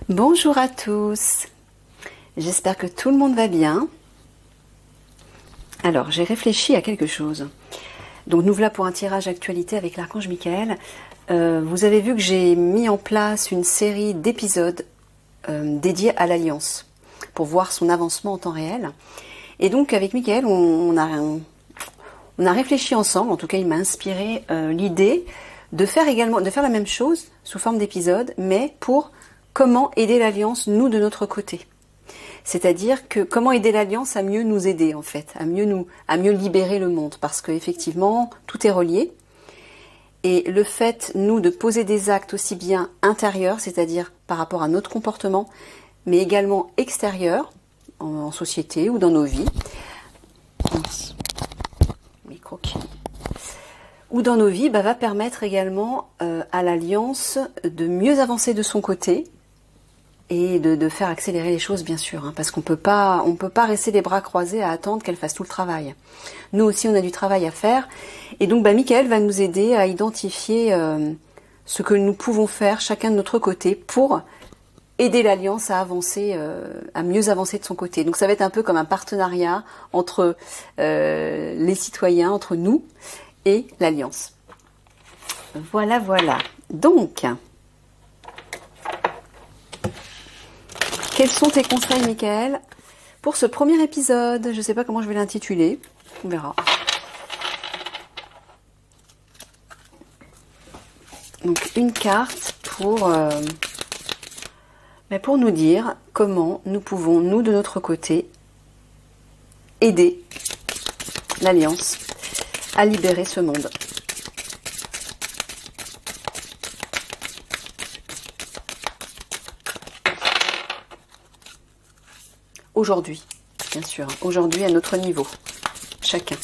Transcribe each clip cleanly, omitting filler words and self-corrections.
Bonjour à tous, j'espère que tout le monde va bien. Alors, j'ai réfléchi à quelque chose. Donc, nous voilà pour un tirage actualité avec l'archange Michael. Vous avez vu que j'ai mis en place une série d'épisodes dédiés à l'Alliance pour voir son avancement en temps réel. Et donc, avec Michael, on a réfléchi ensemble, en tout cas, il m'a inspiré l'idée de faire la même chose sous forme d'épisodes, mais pour comment aider l'Alliance, nous, de notre côté. C'est-à-dire que comment aider l'Alliance à mieux nous aider, en fait, à mieux libérer le monde, parce qu'effectivement, tout est relié. Et le fait, nous, de poser des actes aussi bien intérieurs, c'est-à-dire par rapport à notre comportement, mais également extérieurs, en société ou dans nos vies, ou dans nos vies, va permettre également à l'Alliance de mieux avancer de son côté, et de faire accélérer les choses, bien sûr, hein, parce qu'on peut pas rester les bras croisés à attendre qu'elle fasse tout le travail. Nous aussi, on a du travail à faire, et donc Michael va nous aider à identifier ce que nous pouvons faire chacun de notre côté pour aider l'Alliance à avancer, à mieux avancer de son côté. Donc ça va être un peu comme un partenariat entre les citoyens, entre nous et l'Alliance. Voilà, voilà. Donc, quels sont tes conseils, Michael, pour ce premier épisode? Je ne sais pas comment je vais l'intituler. On verra. Donc, une carte pour nous dire comment nous pouvons, nous, de notre côté, aider l'Alliance à libérer ce monde. Aujourd'hui, bien sûr, aujourd'hui à notre niveau, chacun.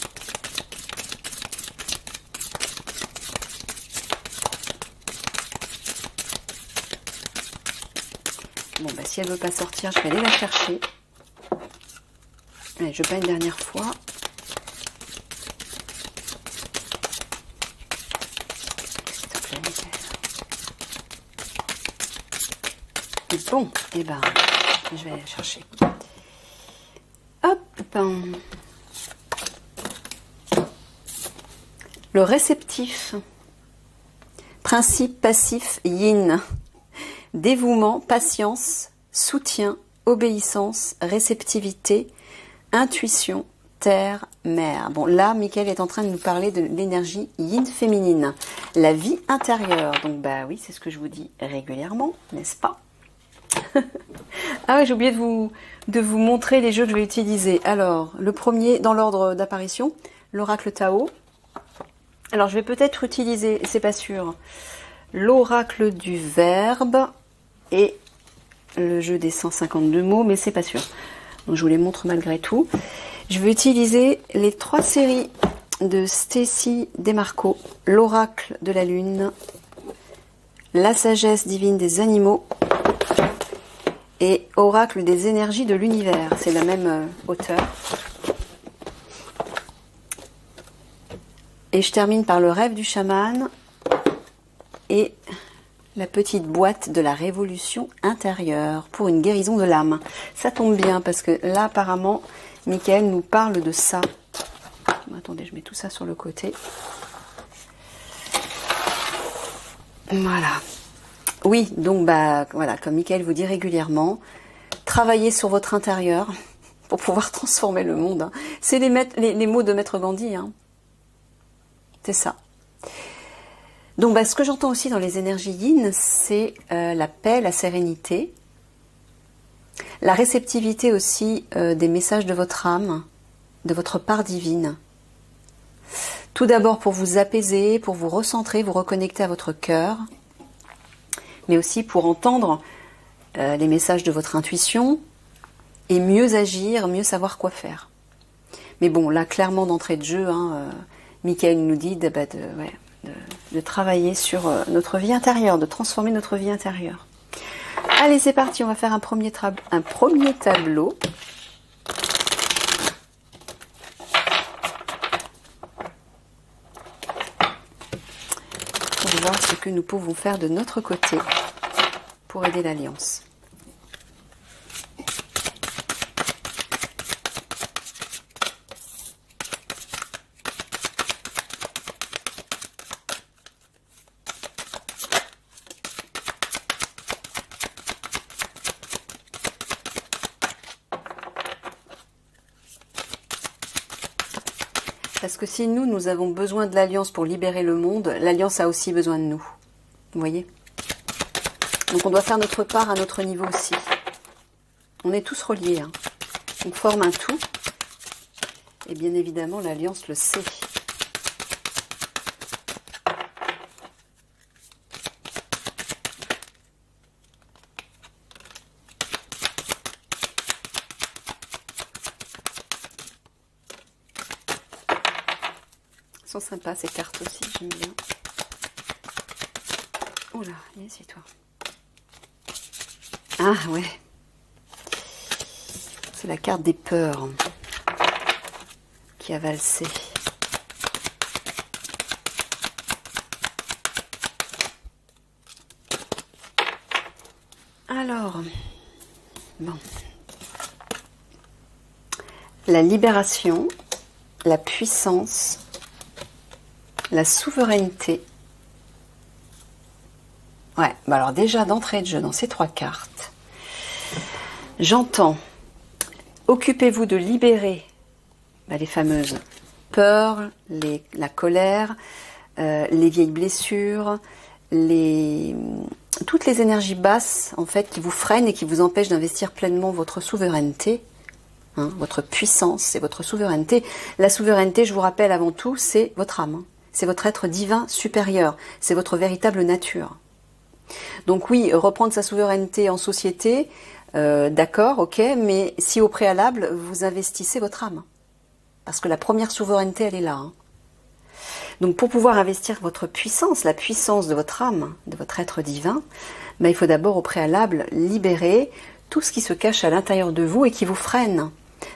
Bon, si elle ne veut pas sortir, je vais aller la chercher. Allez, je peins une dernière fois. S'il te plaît, Michael. Bon, je vais aller la chercher. Le réceptif, principe passif yin, dévouement, patience, soutien, obéissance, réceptivité, intuition, terre, mer. Bon, là, Michael est en train de nous parler de l'énergie yin féminine, la vie intérieure. Donc, oui, c'est ce que je vous dis régulièrement, n'est-ce pas? Ah oui, j'ai oublié de vous montrer les jeux que je vais utiliser. Alors, le premier, dans l'ordre d'apparition, l'oracle Tao. Alors, je vais peut-être utiliser, c'est pas sûr, l'oracle du verbe et le jeu des 152 mots, mais c'est pas sûr. Donc, je vous les montre malgré tout. Je vais utiliser les 3 séries de Stacy Demarco, l'oracle de la lune, la sagesse divine des animaux, et oracle des énergies de l'univers. C'est la même auteur. Et je termine par le rêve du chaman et la petite boîte de la révolution intérieure pour une guérison de l'âme. Ça tombe bien parce que là, apparemment, Michael nous parle de ça. Attendez, je mets tout ça sur le côté. Voilà. Oui, donc voilà, comme Michael vous dit régulièrement, travaillez sur votre intérieur pour pouvoir transformer le monde. Hein. C'est les mots de Maître Gandhi. Hein. C'est ça. Donc ce que j'entends aussi dans les énergies yin, c'est la paix, la sérénité, la réceptivité aussi des messages de votre âme, de votre part divine. Tout d'abord pour vous apaiser, pour vous recentrer, vous reconnecter à votre cœur, mais aussi pour entendre les messages de votre intuition et mieux agir, mieux savoir quoi faire. Mais bon, là, clairement, d'entrée de jeu, Michael nous dit de travailler sur notre vie intérieure, de transformer notre vie intérieure. Allez, c'est parti, on va faire un premier tableau. Pour voir ce que nous pouvons faire de notre côté pour aider l'Alliance. Parce que si nous avons besoin de l'Alliance pour libérer le monde, l'Alliance a aussi besoin de nous. Vous voyez? Donc on doit faire notre part à notre niveau aussi. On est tous reliés, hein. On forme un tout. Et bien évidemment, l'Alliance le sait. Elles sont sympas ces cartes aussi, j'aime bien. Oula, assieds-toi. Ah ouais. C'est la carte des peurs qui a valsé. Alors, bon. La libération, la puissance, la souveraineté. Ouais, bah alors déjà d'entrée de jeu dans ces trois cartes, j'entends, occupez-vous de libérer les fameuses peurs, la colère, les vieilles blessures, toutes les énergies basses en fait qui vous freinent et qui vous empêchent d'investir pleinement votre souveraineté, hein, votre puissance et votre souveraineté. La souveraineté, je vous rappelle avant tout, c'est votre âme, hein. C'est votre être divin supérieur, c'est votre véritable nature. Donc oui, reprendre sa souveraineté en société, d'accord, ok, mais si au préalable, vous investissez votre âme. Parce que la première souveraineté, elle est là. Hein. Donc pour pouvoir investir votre puissance, la puissance de votre âme, de votre être divin, ben, il faut d'abord au préalable libérer tout ce qui se cache à l'intérieur de vous et qui vous freine.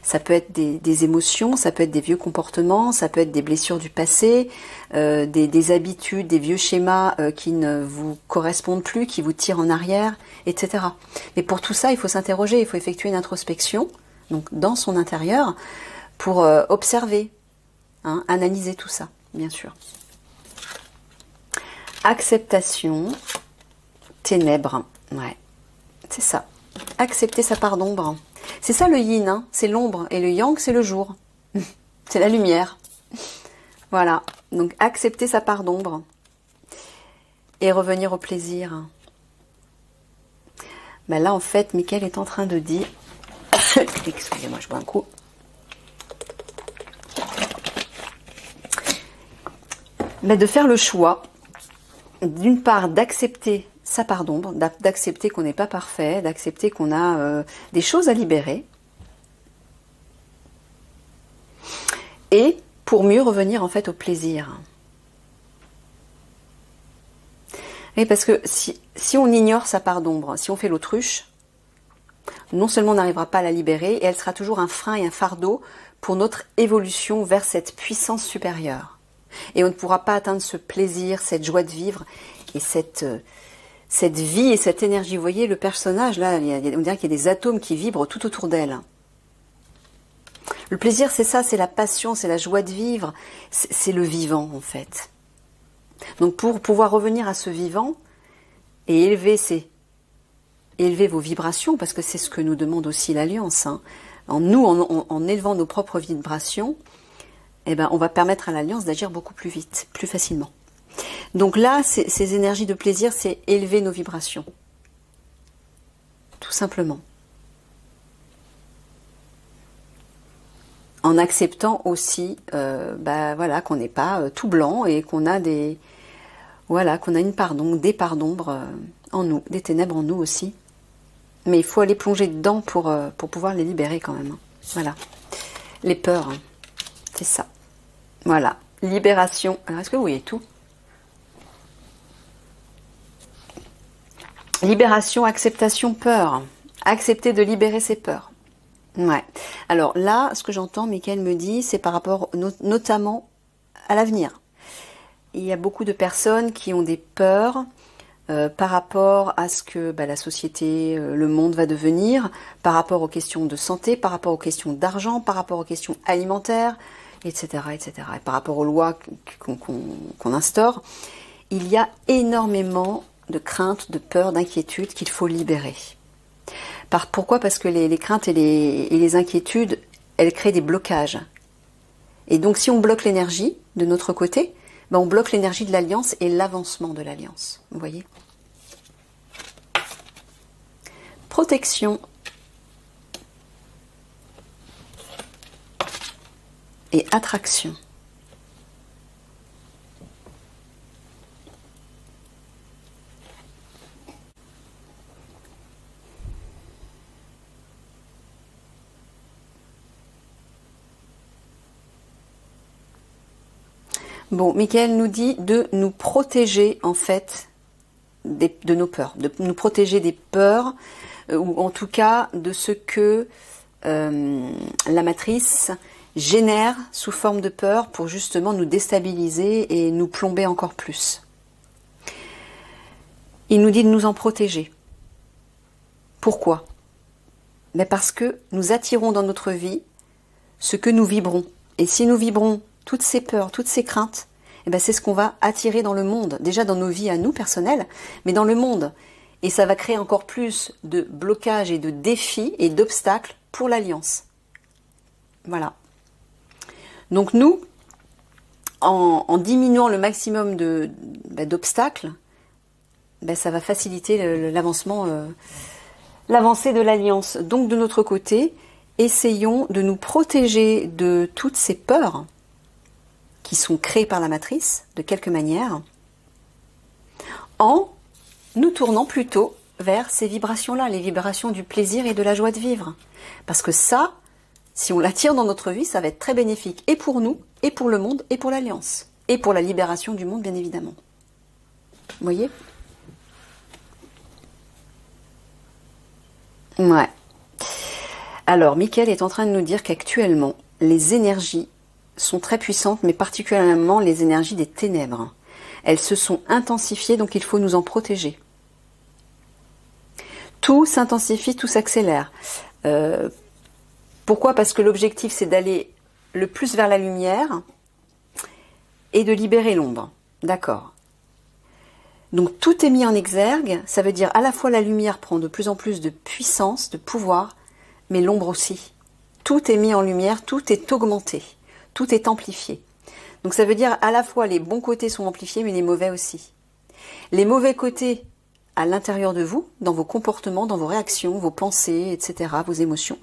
Ça peut être des émotions, ça peut être des vieux comportements, ça peut être des blessures du passé, des habitudes, des vieux schémas qui ne vous correspondent plus, qui vous tirent en arrière, etc. Mais pour tout ça, il faut s'interroger, il faut effectuer une introspection, donc dans son intérieur, pour observer, hein, analyser tout ça, bien sûr. Acceptation, ténèbres, ouais, c'est ça. Accepter sa part d'ombre. C'est ça le yin, hein, c'est l'ombre, et le yang, c'est le jour. C'est la lumière. Voilà, donc accepter sa part d'ombre et revenir au plaisir. Ben là, en fait, Michael est en train de dire... Excusez-moi, je bois un coup. Ben de faire le choix, d'une part, d'accepter sa part d'ombre, d'accepter qu'on n'est pas parfait, d'accepter qu'on a des choses à libérer. Et pour mieux revenir en fait au plaisir. Et parce que si on ignore sa part d'ombre, si on fait l'autruche, non seulement on n'arrivera pas à la libérer, et elle sera toujours un frein et un fardeau pour notre évolution vers cette puissance supérieure. Et on ne pourra pas atteindre ce plaisir, cette joie de vivre et cette vie et cette énergie. Vous voyez le personnage là, on dirait qu'il y a des atomes qui vibrent tout autour d'elle. Le plaisir, c'est ça, c'est la passion, c'est la joie de vivre, c'est le vivant en fait. Donc pour pouvoir revenir à ce vivant et élever vos vibrations, parce que c'est ce que nous demande aussi l'Alliance, hein. En élevant nos propres vibrations, eh ben, on va permettre à l'Alliance d'agir beaucoup plus vite, plus facilement. Donc là, ces énergies de plaisir, c'est élever nos vibrations. Tout simplement. En acceptant aussi voilà, qu'on n'est pas tout blanc et qu'on a qu'on a une part d'ombre, des parts d'ombre en nous, des ténèbres en nous aussi. Mais il faut aller plonger dedans pour pouvoir les libérer quand même. Hein. Voilà. Les peurs, hein. C'est ça. Voilà. Libération. Alors, est-ce que vous voyez tout ? Libération, acceptation, peur. Accepter de libérer ses peurs. Ouais. Alors là, ce que j'entends, Michael me dit, c'est par rapport notamment à l'avenir. Il y a beaucoup de personnes qui ont des peurs par rapport à ce que la société, le monde va devenir, par rapport aux questions de santé, par rapport aux questions d'argent, par rapport aux questions alimentaires, etc., etc. Et par rapport aux lois qu'on instaure, il y a énormément de craintes, de peurs, d'inquiétudes qu'il faut libérer. Pourquoi ? Parce que les craintes et les inquiétudes, elles créent des blocages. Et donc si on bloque l'énergie de notre côté, ben, on bloque l'énergie de l'alliance et l'avancement de l'alliance. Vous voyez? Protection et attraction. Bon, Michael nous dit de nous protéger en fait de nos peurs, de nous protéger des peurs, ou en tout cas de ce que la matrice génère sous forme de peur pour justement nous déstabiliser et nous plomber encore plus. Il nous dit de nous en protéger. Pourquoi? Mais parce que nous attirons dans notre vie ce que nous vibrons. Et si nous vibrons toutes ces peurs, toutes ces craintes, eh ben c'est ce qu'on va attirer dans le monde, déjà dans nos vies à nous personnelles, mais dans le monde. Et ça va créer encore plus de blocages et de défis et d'obstacles pour l'alliance. Voilà. Donc nous, en diminuant le maximum d'obstacles, ça va faciliter l'avancement, l'avancée de l'alliance. Donc de notre côté, essayons de nous protéger de toutes ces peurs qui sont créées par la matrice, de quelque manière, en nous tournant plutôt vers ces vibrations-là, les vibrations du plaisir et de la joie de vivre. Parce que ça, si on l'attire dans notre vie, ça va être très bénéfique, et pour nous, et pour le monde, et pour l'Alliance, et pour la libération du monde, bien évidemment. Vous voyez? Ouais. Alors, Michael est en train de nous dire qu'actuellement, les énergies sont très puissantes, mais particulièrement les énergies des ténèbres. Elles se sont intensifiées, donc il faut nous en protéger. Tout s'intensifie, tout s'accélère. Pourquoi? Parce que l'objectif, c'est d'aller le plus vers la lumière et de libérer l'ombre. D'accord. Donc tout est mis en exergue, ça veut dire à la fois la lumière prend de plus en plus de puissance, de pouvoir, mais l'ombre aussi. Tout est mis en lumière, tout est augmenté, tout est amplifié. Donc ça veut dire à la fois les bons côtés sont amplifiés, mais les mauvais aussi. Les mauvais côtés à l'intérieur de vous, dans vos comportements, dans vos réactions, vos pensées, etc., vos émotions,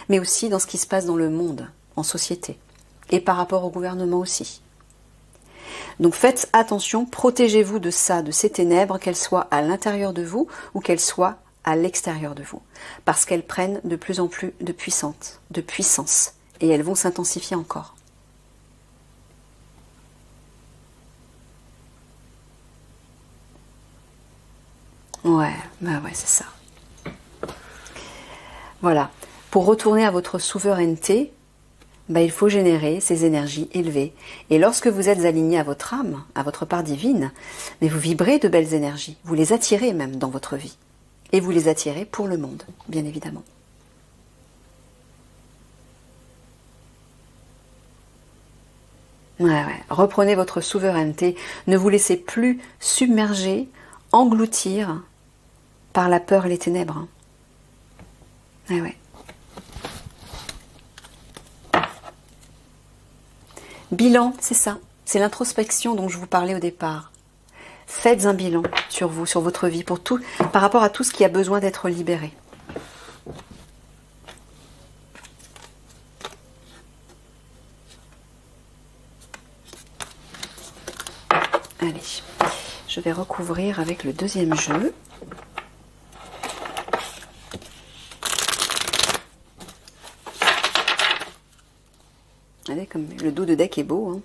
mais aussi dans ce qui se passe dans le monde, en société, et par rapport au gouvernement aussi. Donc faites attention, protégez-vous de ça, de ces ténèbres, qu'elles soient à l'intérieur de vous ou qu'elles soient à l'extérieur de vous, parce qu'elles prennent de plus en plus de puissance, et elles vont s'intensifier encore. Ouais, c'est ça. Voilà. Pour retourner à votre souveraineté, il faut générer ces énergies élevées. Et lorsque vous êtes aligné à votre âme, à votre part divine, mais vous vibrez de belles énergies. Vous les attirez même dans votre vie. Et vous les attirez pour le monde, bien évidemment. Ouais. Reprenez votre souveraineté. Ne vous laissez plus submerger, engloutir par la peur et les ténèbres. Ouais. Bilan, c'est ça. C'est l'introspection dont je vous parlais au départ. Faites un bilan sur vous, sur votre vie, par rapport à tout ce qui a besoin d'être libéré. Allez, je vais recouvrir avec le deuxième jeu. Allez, comme le dos de deck est beau. Hein.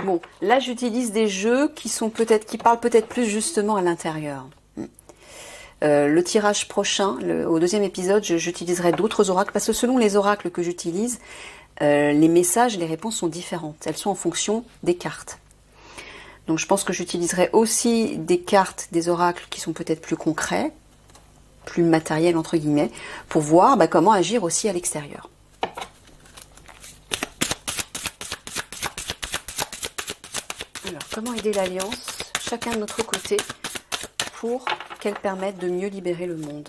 Bon, là j'utilise des jeux qui parlent peut-être plus justement à l'intérieur. Le tirage prochain, au deuxième épisode, j'utiliserai d'autres oracles, parce que selon les oracles que j'utilise, les messages, les réponses sont différentes. Elles sont en fonction des cartes. Donc je pense que j'utiliserai aussi des cartes, des oracles qui sont peut-être plus concrets, plus matériels entre guillemets, pour voir comment agir aussi à l'extérieur. comment aider l'Alliance, chacun de notre côté, pour qu'elle permette de mieux libérer le monde.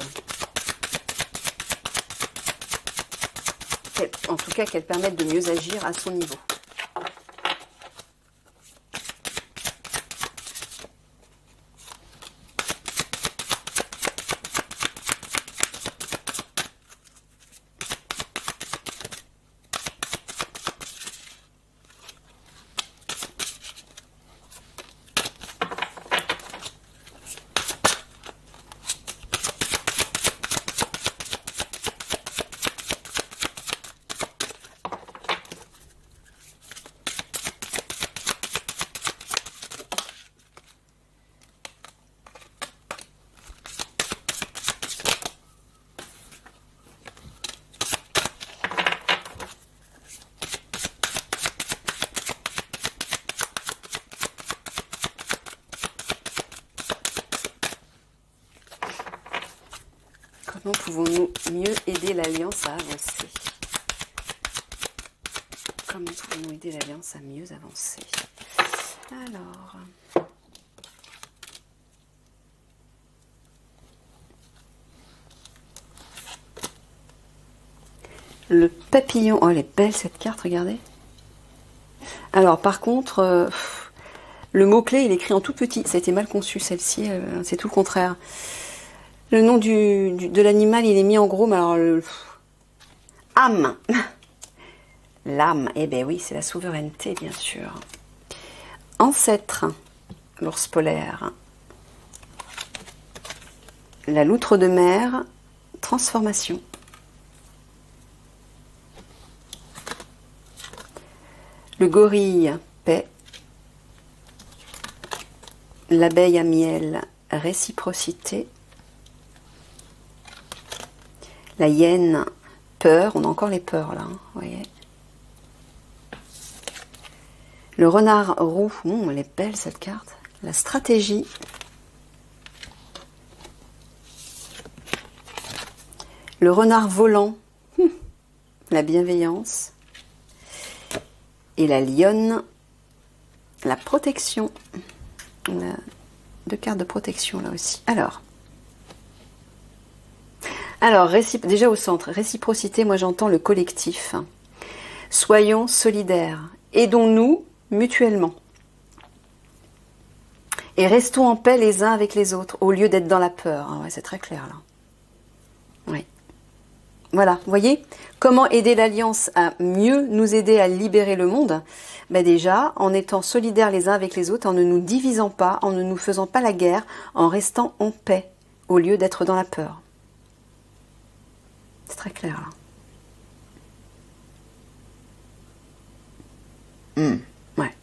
En tout cas, qu'elle permette de mieux agir à son niveau. Comment pouvons-nous mieux aider l'Alliance à avancer? Comment pouvons-nous aider l'Alliance à mieux avancer? Alors... le papillon. Oh, elle est belle cette carte, regardez. Alors, par contre, le mot-clé, il est écrit en tout petit. Ça a été mal conçu, celle-ci. C'est tout le contraire. Le nom de l'animal, il est mis en gros, mais alors... âme. L'âme. Eh bien oui, c'est la souveraineté, bien sûr. Ancêtre. L'ours polaire. La loutre de mer. Transformation. Le gorille, paix. L'abeille à miel, réciprocité. La hyène, peur. On a encore les peurs là, vous voyez. Le renard roux, elle est belle cette carte. La stratégie. Le renard volant, la bienveillance. Et la lionne, la protection. On a 2 cartes de protection là aussi. Alors déjà au centre, réciprocité, moi j'entends le collectif. Soyons solidaires, aidons-nous mutuellement. Et restons en paix les uns avec les autres, au lieu d'être dans la peur. Ouais, c'est très clair là. Oui. Voilà, vous voyez, comment aider l'Alliance à mieux nous aider à libérer le monde? Ben déjà, en étant solidaires les uns avec les autres, en ne nous divisant pas, en ne nous faisant pas la guerre, en restant en paix, au lieu d'être dans la peur. C'est très clair là. Ouais.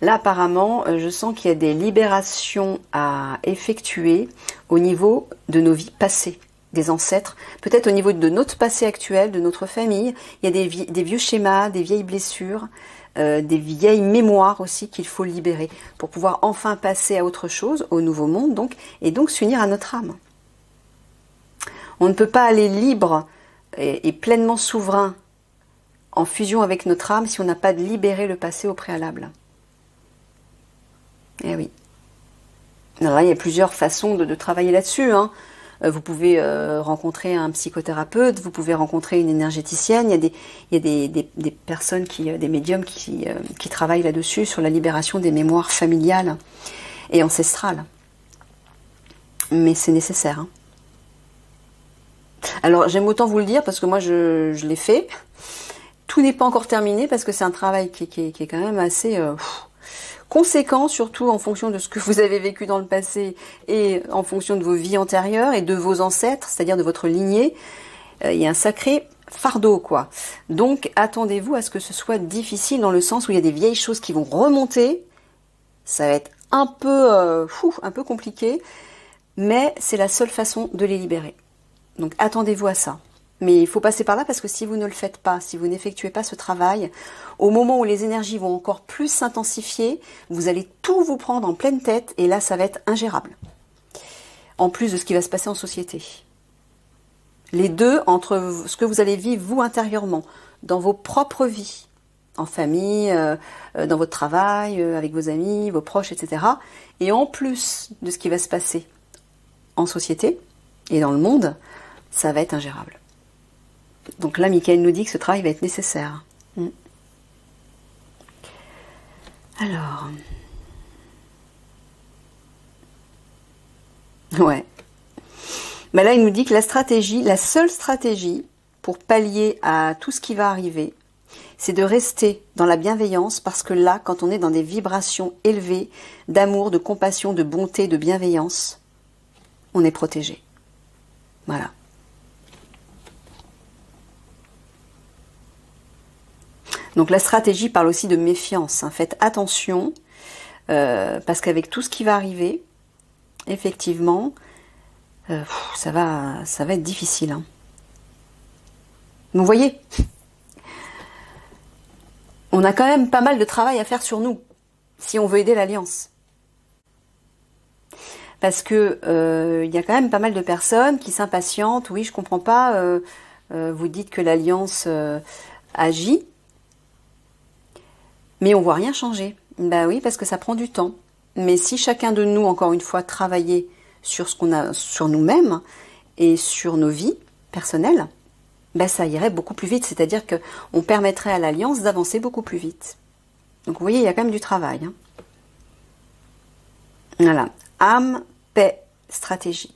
Là, apparemment, je sens qu'il y a des libérations à effectuer au niveau de nos vies passées. Des ancêtres, peut-être au niveau de notre passé actuel, de notre famille. Il y a des vieux schémas, des vieilles blessures, des vieilles mémoires aussi qu'il faut libérer pour pouvoir enfin passer à autre chose, au nouveau monde donc, et donc s'unir à notre âme. On ne peut pas aller libre et pleinement souverain en fusion avec notre âme si on n'a pas libéré le passé au préalable. Eh oui. Alors là, il y a plusieurs façons de travailler là-dessus, hein. Vous pouvez rencontrer un psychothérapeute, vous pouvez rencontrer une énergéticienne. Il y a des personnes, des médiums qui travaillent là-dessus, sur la libération des mémoires familiales et ancestrales. Mais c'est nécessaire. Hein. Alors, j'aime autant vous le dire parce que moi, je l'ai fait. Tout n'est pas encore terminé parce que c'est un travail qui est quand même assez... conséquent, surtout en fonction de ce que vous avez vécu dans le passé et en fonction de vos vies antérieures et de vos ancêtres, c'est-à-dire de votre lignée. Il y a un sacré fardeau, quoi. Donc, attendez-vous à ce que ce soit difficile dans le sens où il y a des vieilles choses qui vont remonter. Ça va être un peu compliqué, mais c'est la seule façon de les libérer. Donc, attendez-vous à ça. Mais il faut passer par là parce que si vous ne le faites pas, si vous n'effectuez pas ce travail, au moment où les énergies vont encore plus s'intensifier, vous allez tout vous prendre en pleine tête et là, ça va être ingérable. En plus de ce qui va se passer en société. Les deux, entre ce que vous allez vivre, vous, intérieurement, dans vos propres vies, en famille, dans votre travail, avec vos amis, vos proches, etc. Et en plus de ce qui va se passer en société et dans le monde, ça va être ingérable. Donc là, Michael nous dit que ce travail va être nécessaire. Alors... Ouais. Ben là, il nous dit que la seule stratégie pour pallier à tout ce qui va arriver, c'est de rester dans la bienveillance, parce que là, quand on est dans des vibrations élevées d'amour, de compassion, de bonté, de bienveillance, on est protégé. Voilà. Donc la stratégie parle aussi de méfiance. Hein. Faites attention, parce qu'avec tout ce qui va arriver, effectivement, ça va être difficile. Hein. Vous voyez, on a quand même pas mal de travail à faire sur nous, si on veut aider l'Alliance. Parce que il y a quand même pas mal de personnes qui s'impatientent. Oui, je comprends pas. Vous dites que l'Alliance agit, mais on voit rien changer. Ben oui, parce que ça prend du temps. Mais si chacun de nous, encore une fois, travaillait sur ce qu'on a, sur nous-mêmes et sur nos vies personnelles, ben ça irait beaucoup plus vite. C'est-à-dire que on permettrait à l'Alliance d'avancer beaucoup plus vite. Donc vous voyez, il y a quand même du travail. Hein. Voilà. Âme, paix, stratégie.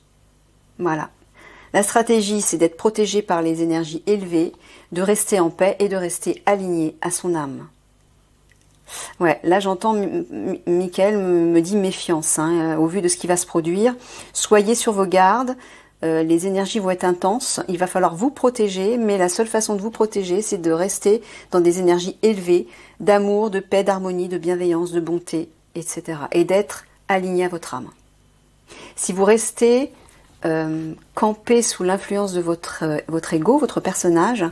Voilà. La stratégie, c'est d'être protégé par les énergies élevées, de rester en paix et de rester aligné à son âme. Ouais, là j'entends Michael me dit méfiance, hein, au vu de ce qui va se produire. Soyez sur vos gardes, les énergies vont être intenses, il va falloir vous protéger, mais la seule façon de vous protéger, c'est de rester dans des énergies élevées, d'amour, de paix, d'harmonie, de bienveillance, de bonté, etc. Et d'être aligné à votre âme. Si vous restez campé sous l'influence de votre ego, votre personnage,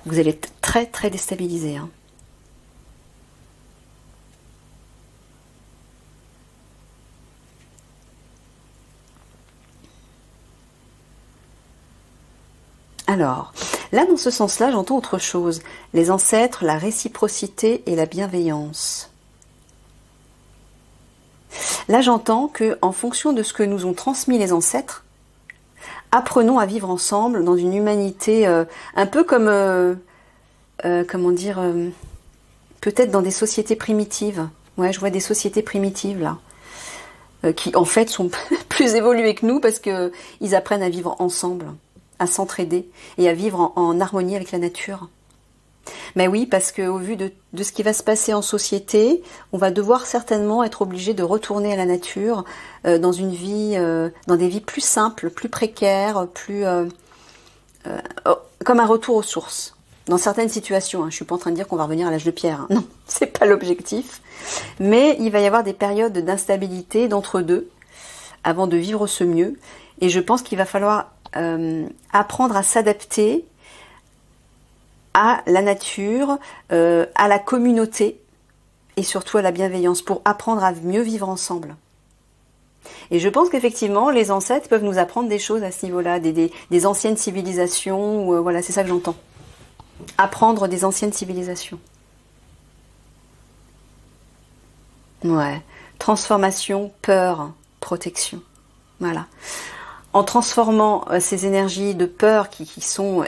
vous allez être très très déstabilisé. Hein. Alors, là, dans ce sens-là, j'entends autre chose. Les ancêtres, la réciprocité et la bienveillance. Là, j'entends que, en fonction de ce que nous ont transmis les ancêtres, apprenons à vivre ensemble dans une humanité un peu comme, comment dire, peut-être dans des sociétés primitives. Ouais, je vois des sociétés primitives là, qui en fait sont plus évoluées que nous parce que ils apprennent à vivre ensemble, à s'entraider et à vivre en harmonie avec la nature. Mais oui, parce qu'au vu de ce qui va se passer en société, on va devoir certainement être obligé de retourner à la nature dans une vie, dans des vies plus simples, plus précaires, plus comme un retour aux sources. Dans certaines situations, hein, je suis pas en train de dire qu'on va revenir à l'âge de pierre. Hein, non, c'est pas l'objectif. Mais il va y avoir des périodes d'instabilité, d'entre-deux, avant de vivre ce mieux. Et je pense qu'il va falloir apprendre à s'adapter à la nature, à la communauté et surtout à la bienveillance pour apprendre à mieux vivre ensemble. Et je pense qu'effectivement, les ancêtres peuvent nous apprendre des choses à ce niveau-là, des anciennes civilisations, ou, voilà, c'est ça que j'entends. Apprendre des anciennes civilisations. Ouais. Transformation, peur, protection. Voilà. En transformant ces énergies de peur qui sont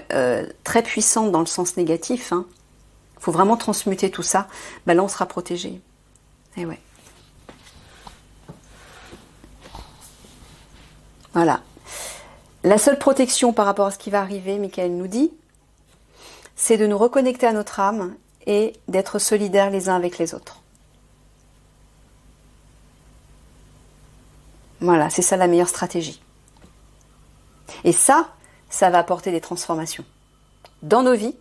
très puissantes dans le sens négatif, hein, faut vraiment transmuter tout ça, ben là on sera protégé. Et ouais. Voilà. La seule protection par rapport à ce qui va arriver, Michael nous dit, c'est de nous reconnecter à notre âme et d'être solidaires les uns avec les autres. Voilà, c'est ça la meilleure stratégie. Et ça va apporter des transformations dans nos vies,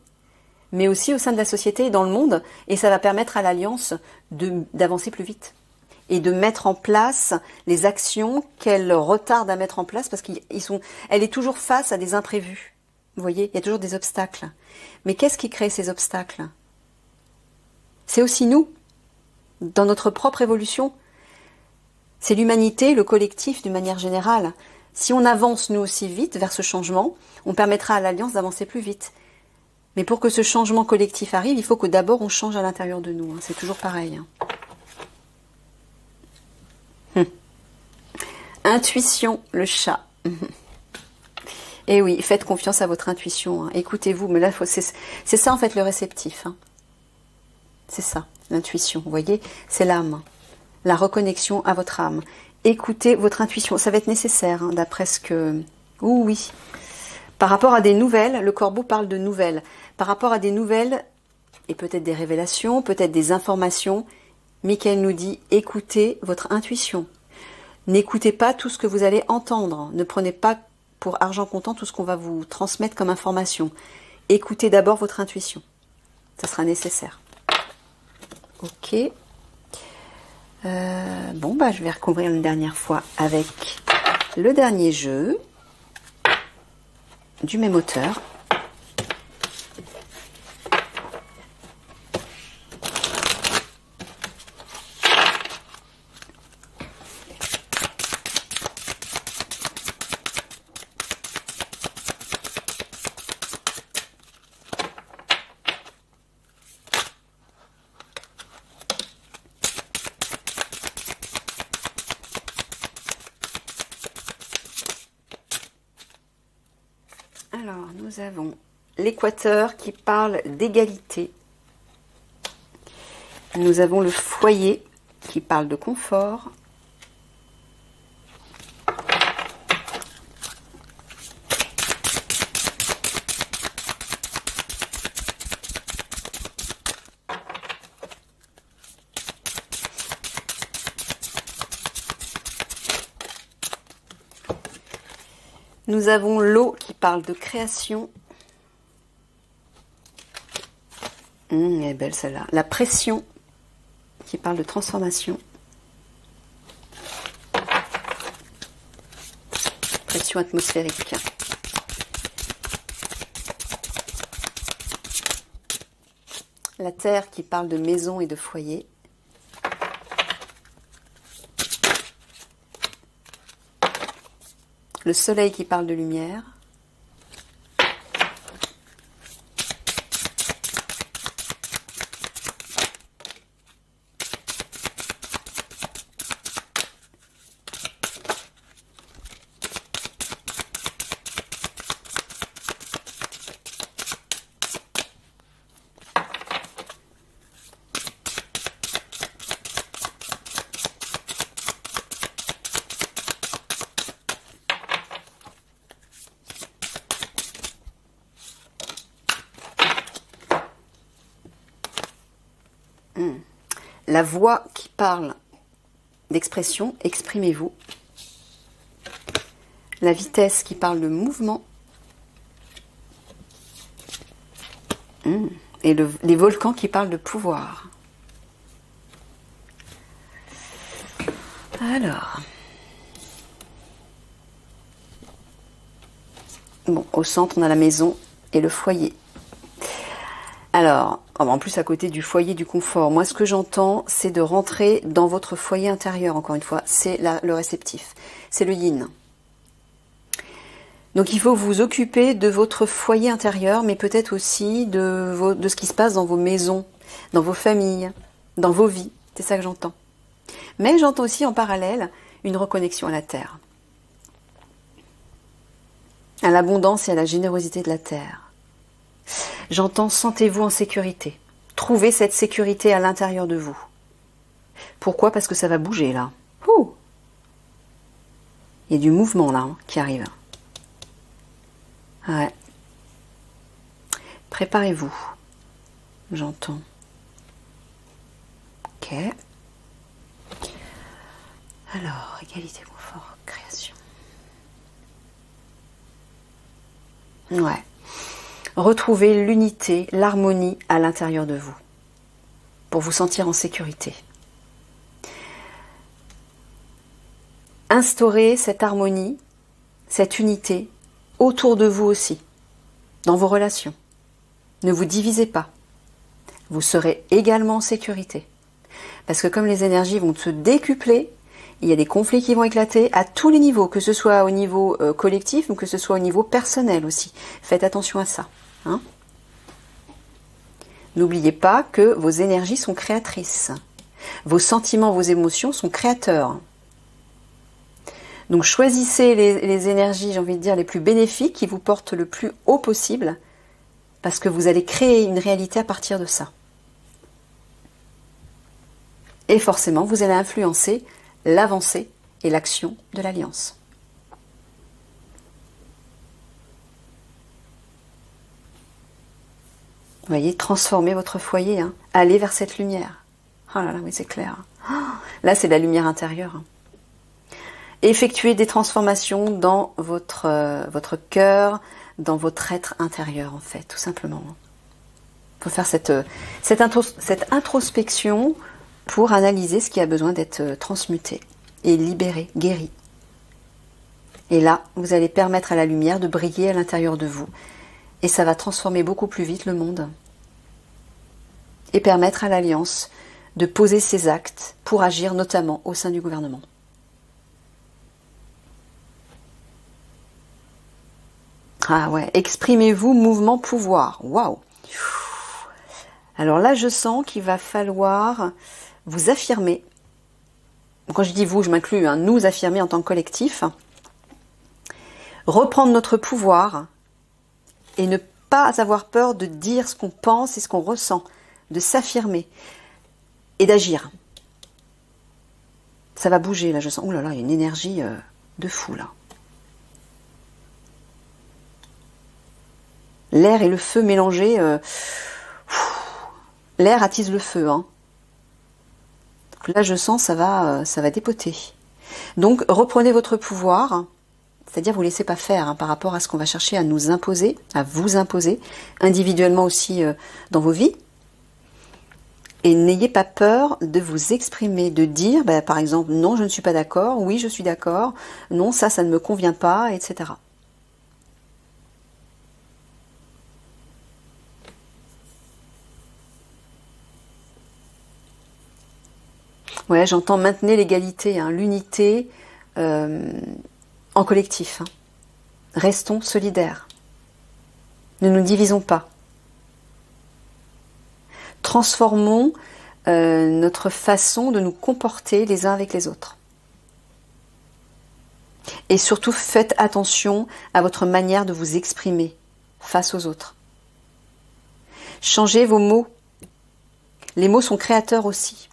mais aussi au sein de la société et dans le monde, et ça va permettre à l'Alliance d'avancer plus vite et de mettre en place les actions qu'elle retarde à mettre en place parce elle est toujours face à des imprévus. Vous voyez, il y a toujours des obstacles. Mais qu'est-ce qui crée ces obstacles? C'est aussi nous, dans notre propre évolution. C'est l'humanité, le collectif d'une manière générale. Si on avance nous aussi vite vers ce changement, on permettra à l'Alliance d'avancer plus vite. Mais pour que ce changement collectif arrive, il faut que d'abord on change à l'intérieur de nous. Hein. C'est toujours pareil. Hein. Intuition, le chat. Et oui, faites confiance à votre intuition. Hein. Écoutez-vous, mais là, c'est ça en fait le réceptif. Hein. C'est ça, l'intuition. Vous voyez, c'est l'âme. La reconnexion à votre âme. Écoutez votre intuition. Ça va être nécessaire, hein, d'après ce que... Ouh, oui. Par rapport à des nouvelles, le corbeau parle de nouvelles. Par rapport à des nouvelles, et peut-être des révélations, peut-être des informations, Michael nous dit, écoutez votre intuition. N'écoutez pas tout ce que vous allez entendre. Ne prenez pas pour argent comptant tout ce qu'on va vous transmettre comme information. Écoutez d'abord votre intuition. Ça sera nécessaire. Ok. Bon, bah, je vais recouvrir une dernière fois avec le dernier jeu du même auteur. Alors, nous avons l'équateur qui parle d'égalité. Nous avons le foyer qui parle de confort. Nous avons l'eau qui parle de création. Elle est belle celle-là. La pression qui parle de transformation. Pression atmosphérique. La terre qui parle de maison et de foyer. Le soleil qui parle de lumière. La voix qui parle d'expression, exprimez-vous. La vitesse qui parle de mouvement. Et les volcans qui parlent de pouvoir. Alors. Bon, au centre, on a la maison et le foyer. Alors, en plus à côté du foyer du confort, moi ce que j'entends, c'est de rentrer dans votre foyer intérieur, encore une fois, c'est le réceptif, c'est le yin. Donc il faut vous occuper de votre foyer intérieur, mais peut-être aussi de ce qui se passe dans vos maisons, dans vos familles, dans vos vies, c'est ça que j'entends. Mais j'entends aussi en parallèle une reconnexion à la terre, à l'abondance et à la générosité de la terre. J'entends, sentez-vous en sécurité. Trouvez cette sécurité à l'intérieur de vous. Pourquoi? Parce que ça va bouger là. Ouh, il y a du mouvement là qui arrive. Ouais. Préparez-vous. J'entends. Ok. Alors, égalité, confort, création. Ouais. Retrouvez l'unité, l'harmonie à l'intérieur de vous, pour vous sentir en sécurité. Instaurez cette harmonie, cette unité autour de vous aussi, dans vos relations. Ne vous divisez pas. Vous serez également en sécurité. Parce que comme les énergies vont se décupler, il y a des conflits qui vont éclater à tous les niveaux, que ce soit au niveau collectif ou que ce soit au niveau personnel aussi. Faites attention à ça. Hein? N'oubliez pas que vos énergies sont créatrices. Vos sentiments, vos émotions sont créateurs. Donc choisissez les énergies, j'ai envie de dire, les plus bénéfiques, qui vous portent le plus haut possible, parce que vous allez créer une réalité à partir de ça. Et forcément, vous allez influencer l'avancée et l'action de l'Alliance. Vous voyez, transformez votre foyer, hein. Allez vers cette lumière. Oh là là, oui, c'est clair. Oh, là, c'est la lumière intérieure. Effectuez des transformations dans votre cœur, dans votre être intérieur, en fait, tout simplement. Il faut faire cette introspection pour analyser ce qui a besoin d'être transmuté et libéré, guéri. Et là, vous allez permettre à la lumière de briller à l'intérieur de vous. Et ça va transformer beaucoup plus vite le monde. Et permettre à l'Alliance de poser ses actes pour agir notamment au sein du gouvernement. Ah ouais, exprimez-vous, mouvement, pouvoir. Waouh! Alors là, je sens qu'il va falloir vous affirmer. Quand je dis vous, je m'inclus, hein, nous affirmer en tant que collectif. Reprendre notre pouvoir et ne pas avoir peur de dire ce qu'on pense et ce qu'on ressent, de s'affirmer et d'agir. Ça va bouger là, je sens. Ouh là là, il y a une énergie de fou là. L'air et le feu mélangés. L'air attise le feu. Hein. Là, je sens ça va dépoter. Donc, reprenez votre pouvoir. C'est-à-dire, vous ne laissez pas faire hein, par rapport à ce qu'on va chercher à nous imposer, à vous imposer, individuellement aussi dans vos vies. Et n'ayez pas peur de vous exprimer, de dire, bah, par exemple, non, je ne suis pas d'accord, oui, je suis d'accord, non, ça ne me convient pas, etc. Ouais, j'entends maintenir l'égalité, hein, l'unité en collectif. Hein. Restons solidaires. Ne nous divisons pas. Transformons notre façon de nous comporter les uns avec les autres. Et surtout, faites attention à votre manière de vous exprimer face aux autres. Changez vos mots. Les mots sont créateurs aussi.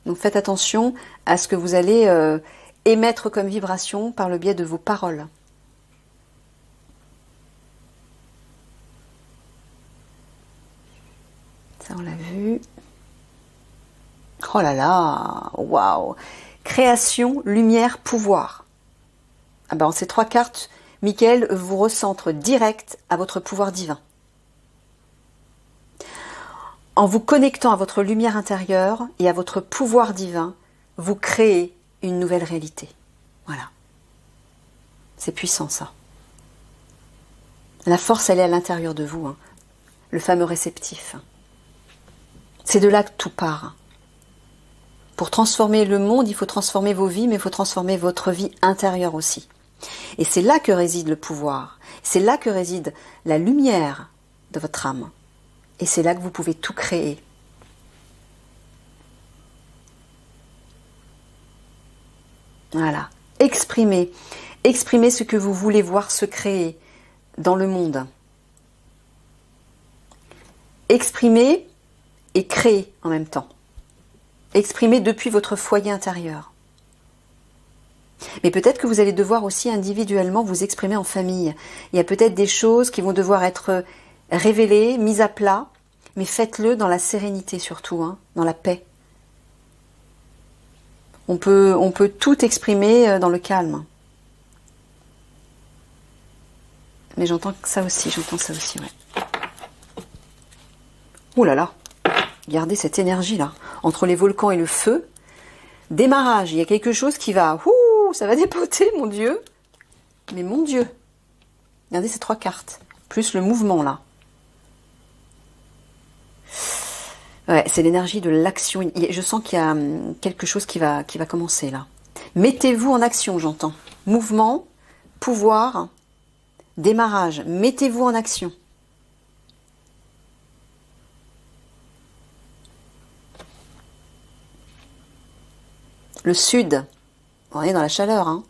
Donc faites attention à ce que vous allez émettre comme vibration par le biais de vos paroles. Ça, on l'a vu. Oh là là, waouh! Création, lumière, pouvoir. Ah ben, ces trois cartes, Michael vous recentre direct à votre pouvoir divin. En vous connectant à votre lumière intérieure et à votre pouvoir divin, vous créez une nouvelle réalité. Voilà. C'est puissant, ça. La force, elle est à l'intérieur de vous, hein. Le fameux réceptif. C'est de là que tout part. Pour transformer le monde, il faut transformer vos vies, mais il faut transformer votre vie intérieure aussi. Et c'est là que réside le pouvoir. C'est là que réside la lumière de votre âme. Et c'est là que vous pouvez tout créer. Voilà. Exprimez. Exprimez ce que vous voulez voir se créer dans le monde. Exprimez et créez en même temps. Exprimez depuis votre foyer intérieur. Mais peut-être que vous allez devoir aussi individuellement vous exprimer en famille. Il y a peut-être des choses qui vont devoir être révélées, mises à plat, mais faites-le dans la sérénité surtout, hein, dans la paix. On peut tout exprimer dans le calme. Mais j'entends ça aussi, ouais. Ouh là là, regardez cette énergie-là, entre les volcans et le feu. Démarrage, il y a quelque chose qui va, ça va dépoter, mon Dieu. Mais mon Dieu, regardez ces trois cartes, plus le mouvement là. Ouais, c'est l'énergie de l'action. Je sens qu'il y a quelque chose qui va commencer là. Mettez-vous en action, j'entends. Mouvement, pouvoir, démarrage. Mettez-vous en action. Le sud, on est dans la chaleur. Hein.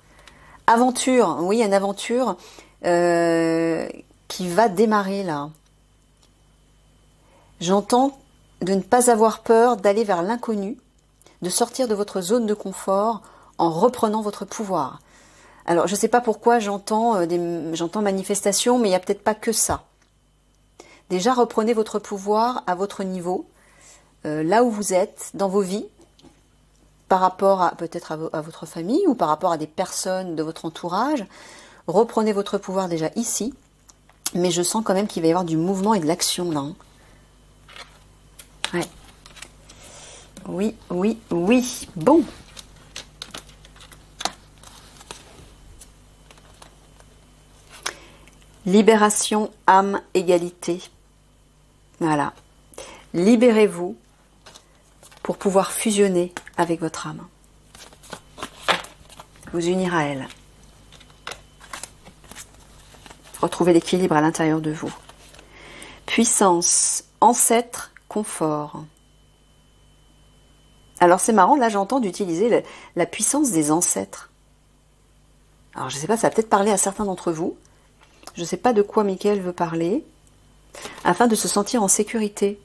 Aventure, oui, une aventure qui va démarrer là. J'entends de ne pas avoir peur d'aller vers l'inconnu, de sortir de votre zone de confort en reprenant votre pouvoir. Alors, je ne sais pas pourquoi j'entends manifestation, mais il n'y a peut-être pas que ça. Déjà, reprenez votre pouvoir à votre niveau, là où vous êtes, dans vos vies, par rapport à peut-être à votre famille ou par rapport à des personnes de votre entourage. Reprenez votre pouvoir déjà ici, mais je sens quand même qu'il va y avoir du mouvement et de l'action là. Hein. Ouais. Oui, oui, oui. Bon. Libération, âme, égalité. Voilà. Libérez-vous pour pouvoir fusionner avec votre âme. Vous unir à elle. Retrouver l'équilibre à l'intérieur de vous. Puissance, ancêtre, confort. Alors c'est marrant, là j'entends d'utiliser la puissance des ancêtres. Alors je ne sais pas, ça va peut-être parler à certains d'entre vous. Je ne sais pas de quoi Michael veut parler. Afin de se sentir en sécurité.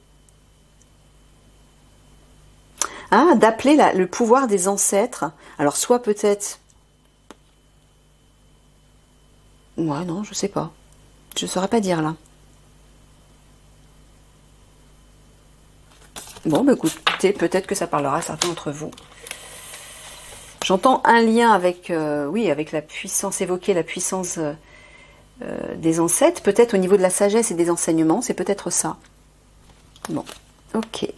Ah, d'appeler le pouvoir des ancêtres. Alors soit peut-être... Ouais, non, je sais pas. Je ne saurais pas dire là. Bon, bah écoutez, peut-être que ça parlera à certains d'entre vous. J'entends un lien avec, oui, avec la puissance, évoquer la puissance des ancêtres. Peut-être au niveau de la sagesse et des enseignements, c'est peut-être ça. Bon, ok.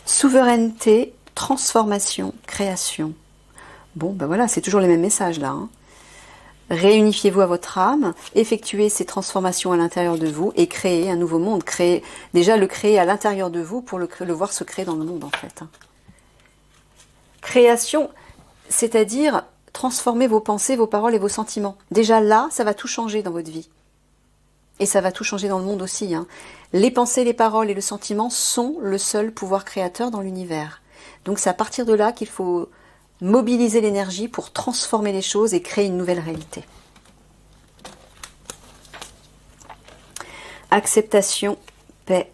Souveraineté, transformation, création. Bon, ben voilà, c'est toujours les mêmes messages là. Hein. Réunifiez-vous à votre âme, effectuez ces transformations à l'intérieur de vous et créez un nouveau monde. Déjà le créer à l'intérieur de vous pour le voir se créer dans le monde en fait. Hein. Création, c'est-à-dire transformer vos pensées, vos paroles et vos sentiments. Déjà là, ça va tout changer dans votre vie. Et ça va tout changer dans le monde aussi. Hein. Les pensées, les paroles et le sentiment sont le seul pouvoir créateur dans l'univers. Donc c'est à partir de là qu'il faut mobiliser l'énergie pour transformer les choses et créer une nouvelle réalité. Acceptation, paix,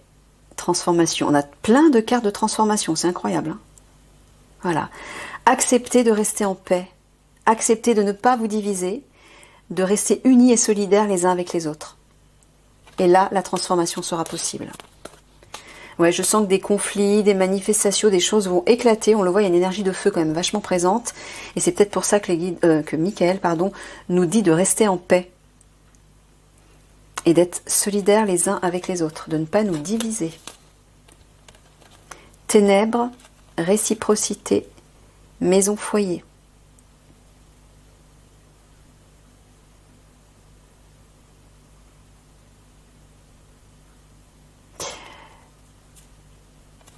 transformation. On a plein de cartes de transformation, c'est incroyable. Hein. Voilà. Acceptez de rester en paix. Acceptez de ne pas vous diviser, de rester unis et solidaires les uns avec les autres. Et là, la transformation sera possible. Ouais, je sens que des conflits, des manifestations, des choses vont éclater. On le voit, il y a une énergie de feu quand même vachement présente. Et c'est peut-être pour ça que, que Michael nous dit de rester en paix. Et d'être solidaires les uns avec les autres. De ne pas nous diviser. Ténèbres, réciprocité, maison foyer.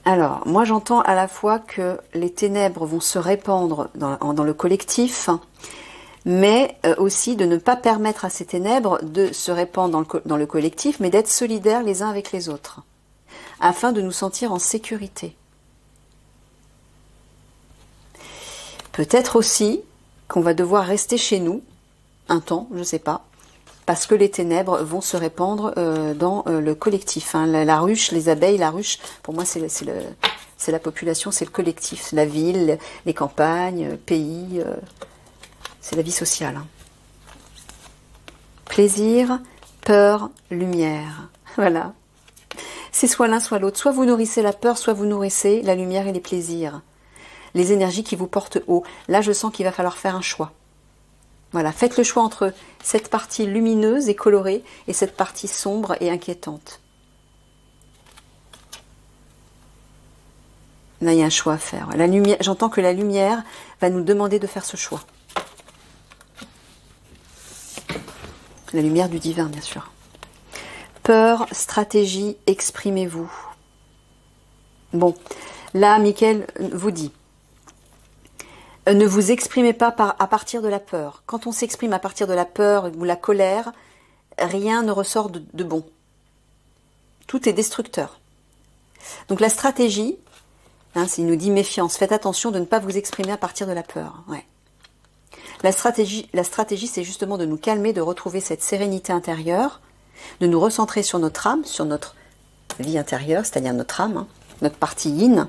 Alors, moi j'entends à la fois que les ténèbres vont se répandre dans le collectif, mais aussi de ne pas permettre à ces ténèbres de se répandre dans le collectif, mais d'être solidaires les uns avec les autres, afin de nous sentir en sécurité. Peut-être aussi qu'on va devoir rester chez nous un temps, je ne sais pas, parce que les ténèbres vont se répandre dans le collectif. Hein. La ruche, les abeilles, la ruche, pour moi c'est la population, c'est le collectif, la ville, les campagnes, le pays, c'est la vie sociale. Hein. Plaisir, peur, lumière. Voilà. C'est soit l'un, soit l'autre. Soit vous nourrissez la peur, soit vous nourrissez la lumière et les plaisirs. Les énergies qui vous portent haut. Là, je sens qu'il va falloir faire un choix. Voilà, faites le choix entre cette partie lumineuse et colorée et cette partie sombre et inquiétante. Là, il y a un choix à faire. La lumière, j'entends que la lumière va nous demander de faire ce choix. La lumière du divin, bien sûr. Peur, stratégie, exprimez-vous. Bon, là, Michael vous dit... Ne vous exprimez pas à partir de la peur. Quand on s'exprime à partir de la peur ou la colère, rien ne ressort de bon. Tout est destructeur. Donc la stratégie, Hein, il nous dit méfiance. Faites attention de ne pas vous exprimer à partir de la peur. Ouais. La stratégie, c'est justement de nous calmer, de retrouver cette sérénité intérieure, de nous recentrer sur notre âme, sur notre vie intérieure, c'est-à-dire notre âme, hein, notre partie yin,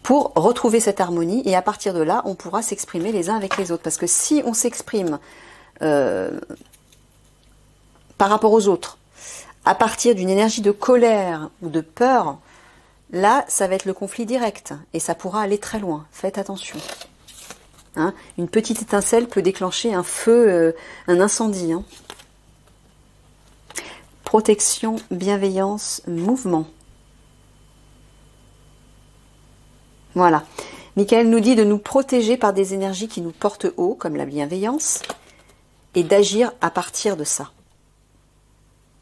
pour retrouver cette harmonie. Et à partir de là, on pourra s'exprimer les uns avec les autres. Parce que si on s'exprime par rapport aux autres, à partir d'une énergie de colère ou de peur, là, ça va être le conflit direct. Et ça pourra aller très loin. Faites attention. Hein, une petite étincelle peut déclencher un feu, un incendie. Hein. Protection, bienveillance, mouvement. Voilà. Michael nous dit de nous protéger par des énergies qui nous portent haut, comme la bienveillance, et d'agir à partir de ça.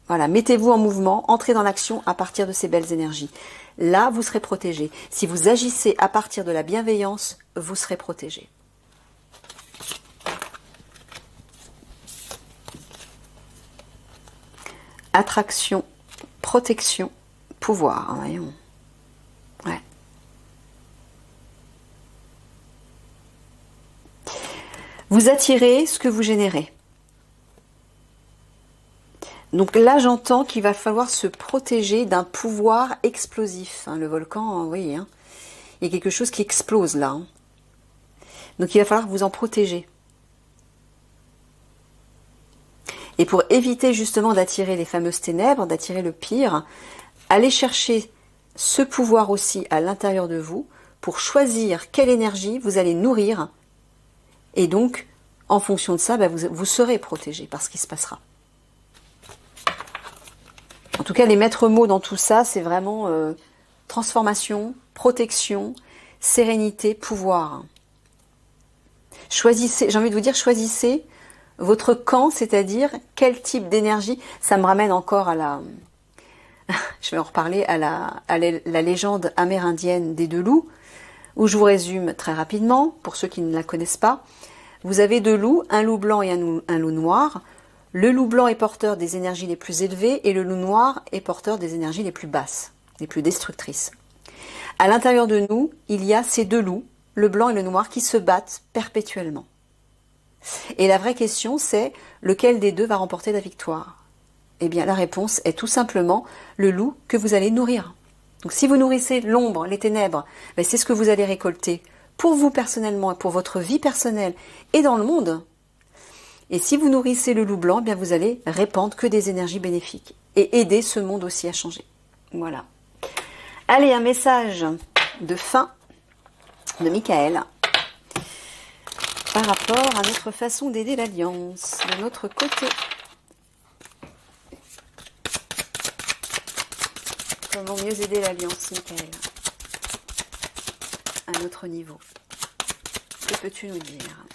Voilà, mettez-vous en mouvement, entrez dans l'action à partir de ces belles énergies. Là, vous serez protégé. Si vous agissez à partir de la bienveillance, vous serez protégé. Attraction, protection, pouvoir. Voyons. Ouais. Vous attirez ce que vous générez. Donc là, j'entends qu'il va falloir se protéger d'un pouvoir explosif. Hein, le volcan, vous voyez, hein, il y a quelque chose qui explose là. Hein. Donc il va falloir vous en protéger. Et pour éviter justement d'attirer les fameuses ténèbres, d'attirer le pire, allez chercher ce pouvoir aussi à l'intérieur de vous pour choisir quelle énergie vous allez nourrir. Et donc, en fonction de ça, vous serez protégé par ce qui se passera. En tout cas, les maîtres mots dans tout ça, c'est vraiment transformation, protection, sérénité, pouvoir. Choisissez, j'ai envie de vous dire, choisissez votre camp, c'est-à-dire quel type d'énergie. Ça me ramène encore à la... je vais en reparler à la légende amérindienne des deux loups, où je vous résume très rapidement, pour ceux qui ne la connaissent pas. Vous avez deux loups, un loup blanc et un loup noir. Le loup blanc est porteur des énergies les plus élevées et le loup noir est porteur des énergies les plus basses, les plus destructrices. À l'intérieur de nous, il y a ces deux loups, le blanc et le noir, qui se battent perpétuellement. Et la vraie question, c'est lequel des deux va remporter la victoire? Eh bien, la réponse est tout simplement le loup que vous allez nourrir. Donc, si vous nourrissez l'ombre, les ténèbres, c'est ce que vous allez récolter pour vous personnellement et pour votre vie personnelle et dans le monde. Et si vous nourrissez le loup blanc, eh bien vous allez répandre que des énergies bénéfiques et aider ce monde aussi à changer. Voilà. Allez, un message de fin de Michael par rapport à notre façon d'aider l'Alliance de notre côté. Comment mieux aider l'Alliance, Michael, à notre niveau? Que peux-tu nous dire?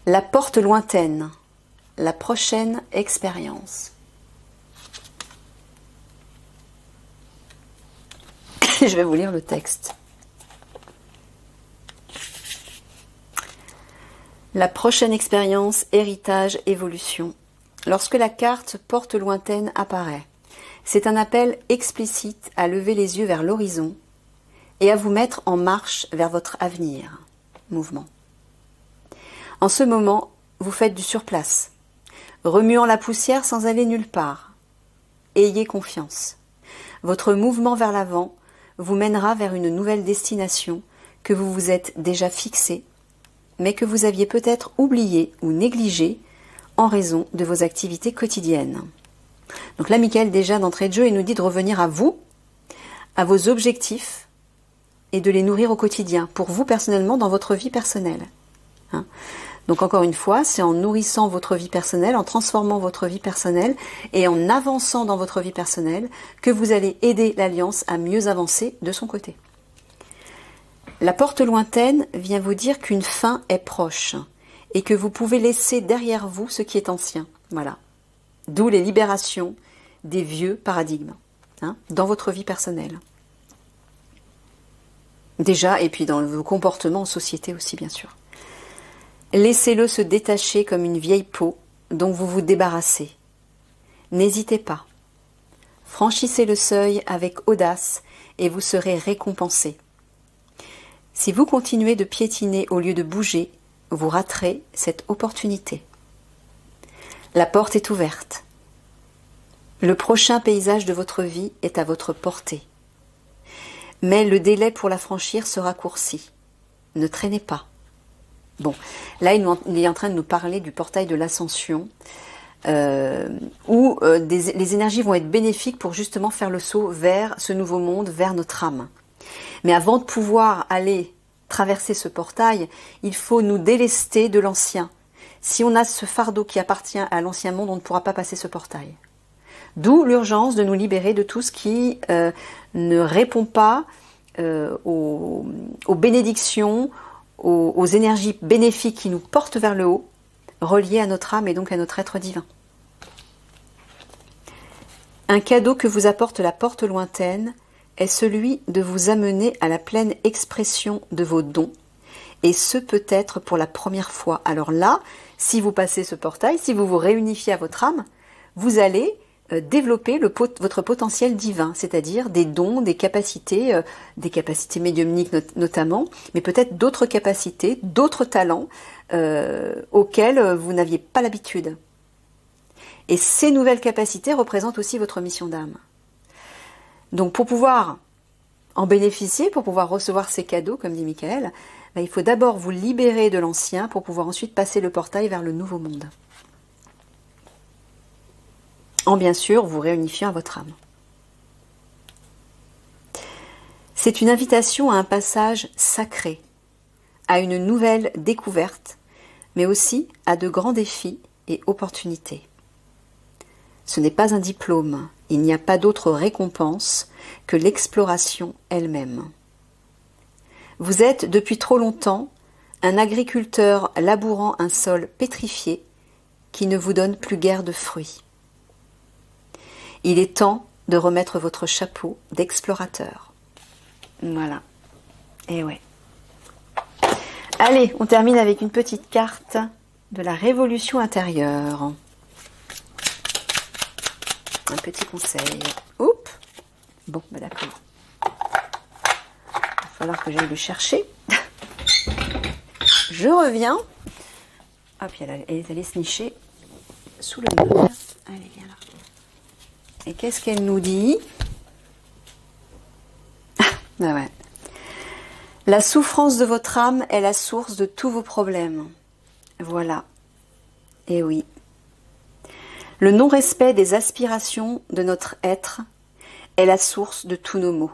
La porte lointaine, la prochaine expérience. Je vais vous lire le texte. La prochaine expérience, héritage, évolution. Lorsque la carte porte lointaine apparaît, c'est un appel explicite à lever les yeux vers l'horizon et à vous mettre en marche vers votre avenir. Mouvement. En ce moment, vous faites du surplace, remuant la poussière sans aller nulle part. Ayez confiance. Votre mouvement vers l'avant vous mènera vers une nouvelle destination que vous vous êtes déjà fixée, mais que vous aviez peut-être oubliée ou négligée en raison de vos activités quotidiennes. Donc là, Michael, déjà d'entrée de jeu, il nous dit de revenir à vous, à vos objectifs, et de les nourrir au quotidien, pour vous personnellement, dans votre vie personnelle. Hein? Donc encore une fois, c'est en nourrissant votre vie personnelle, en transformant votre vie personnelle et en avançant dans votre vie personnelle que vous allez aider l'Alliance à mieux avancer de son côté. La porte lointaine vient vous dire qu'une fin est proche et que vous pouvez laisser derrière vous ce qui est ancien. Voilà. D'où les libérations des vieux paradigmes dans votre vie personnelle. Déjà, et puis dans vos comportements en société aussi, bien sûr. Laissez-le se détacher comme une vieille peau dont vous vous débarrassez. N'hésitez pas. Franchissez le seuil avec audace et vous serez récompensé. Si vous continuez de piétiner au lieu de bouger, vous raterez cette opportunité. La porte est ouverte. Le prochain paysage de votre vie est à votre portée. Mais le délai pour la franchir se raccourcit. Ne traînez pas. Bon, là il est en train de nous parler du portail de l'ascension, où les énergies vont être bénéfiques pour justement faire le saut vers ce nouveau monde, vers notre âme. Mais avant de pouvoir aller traverser ce portail, il faut nous délester de l'ancien. Si on a ce fardeau qui appartient à l'ancien monde, on ne pourra pas passer ce portail. D'où l'urgence de nous libérer de tout ce qui ne répond pas aux bénédictions, aux énergies bénéfiques qui nous portent vers le haut, reliées à notre âme et donc à notre être divin. Un cadeau que vous apporte la porte lointaine est celui de vous amener à la pleine expression de vos dons, et ce peut-être pour la première fois. Alors là, si vous passez ce portail, si vous vous réunifiez à votre âme, vous allez développer votre potentiel divin, c'est-à-dire des dons, des capacités médiumniques notamment, mais peut-être d'autres capacités, d'autres talents auxquels vous n'aviez pas l'habitude. Et ces nouvelles capacités représentent aussi votre mission d'âme. Donc pour pouvoir en bénéficier, pour pouvoir recevoir ces cadeaux, comme dit Michael, il faut d'abord vous libérer de l'ancien pour pouvoir ensuite passer le portail vers le nouveau monde. En bien sûr vous réunifiant à votre âme. C'est une invitation à un passage sacré, à une nouvelle découverte, mais aussi à de grands défis et opportunités. Ce n'est pas un diplôme, il n'y a pas d'autre récompense que l'exploration elle-même. Vous êtes depuis trop longtemps un agriculteur labourant un sol pétrifié qui ne vous donne plus guère de fruits. Il est temps de remettre votre chapeau d'explorateur. Voilà. Et ouais. Allez, on termine avec une petite carte de la révolution intérieure. Un petit conseil. Oups. Bon, d'accord. Il va falloir que j'aille le chercher. Je reviens. Hop, elle est allée se nicher sous le meuble. Allez, viens là. Et qu'est-ce qu'elle nous dit? Ah ouais. La souffrance de votre âme est la source de tous vos problèmes. Voilà. Et oui. Le non-respect des aspirations de notre être est la source de tous nos maux.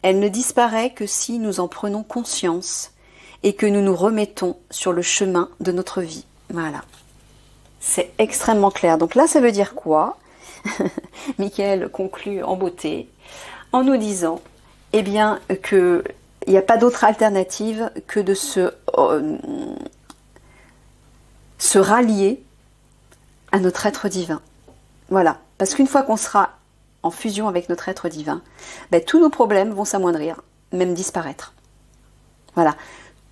Elle ne disparaît que si nous en prenons conscience et que nous nous remettons sur le chemin de notre vie. Voilà. C'est extrêmement clair. Donc là, ça veut dire quoi? Michael conclut en beauté en nous disant eh bien qu'il n'y a pas d'autre alternative que de se rallier à notre être divin. Voilà, parce qu'une fois qu'on sera en fusion avec notre être divin, tous nos problèmes vont s'amoindrir, même disparaître. Voilà,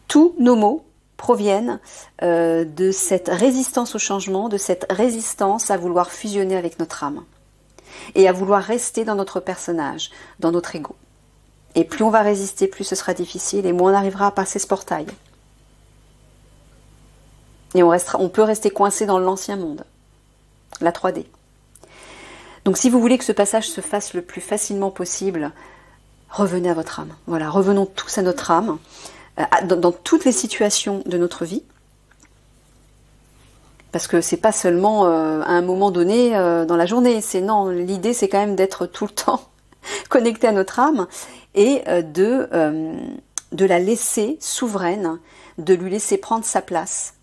tous nos maux proviennent de cette résistance au changement, de cette résistance à vouloir fusionner avec notre âme et à vouloir rester dans notre personnage, dans notre ego. Et plus on va résister, plus ce sera difficile et moins on arrivera à passer ce portail. Et on peut rester coincé dans l'ancien monde, la 3D. Donc si vous voulez que ce passage se fasse le plus facilement possible, revenez à votre âme. Voilà, revenons tous à notre âme, dans toutes les situations de notre vie. Parce que c'est pas seulement à un moment donné dans la journée. Non, l'idée c'est quand même d'être tout le temps connecté à notre âme et de la laisser souveraine, de lui laisser prendre sa place.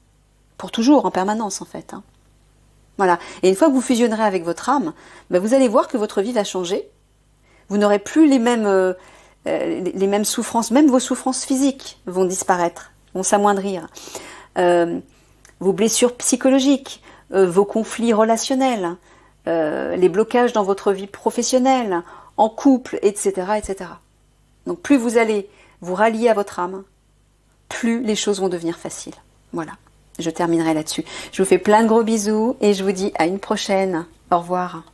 Pour toujours, en permanence en fait. Voilà. Et une fois que vous fusionnerez avec votre âme, vous allez voir que votre vie va changer. Vous n'aurez plus les mêmes souffrances, même vos souffrances physiques vont disparaître, vont s'amoindrir. Vos blessures psychologiques, vos conflits relationnels, les blocages dans votre vie professionnelle, en couple, etc., etc. Donc plus vous allez vous rallier à votre âme, plus les choses vont devenir faciles. Voilà. je terminerai là-dessus. Je vous fais plein de gros bisous et je vous dis à une prochaine. Au revoir.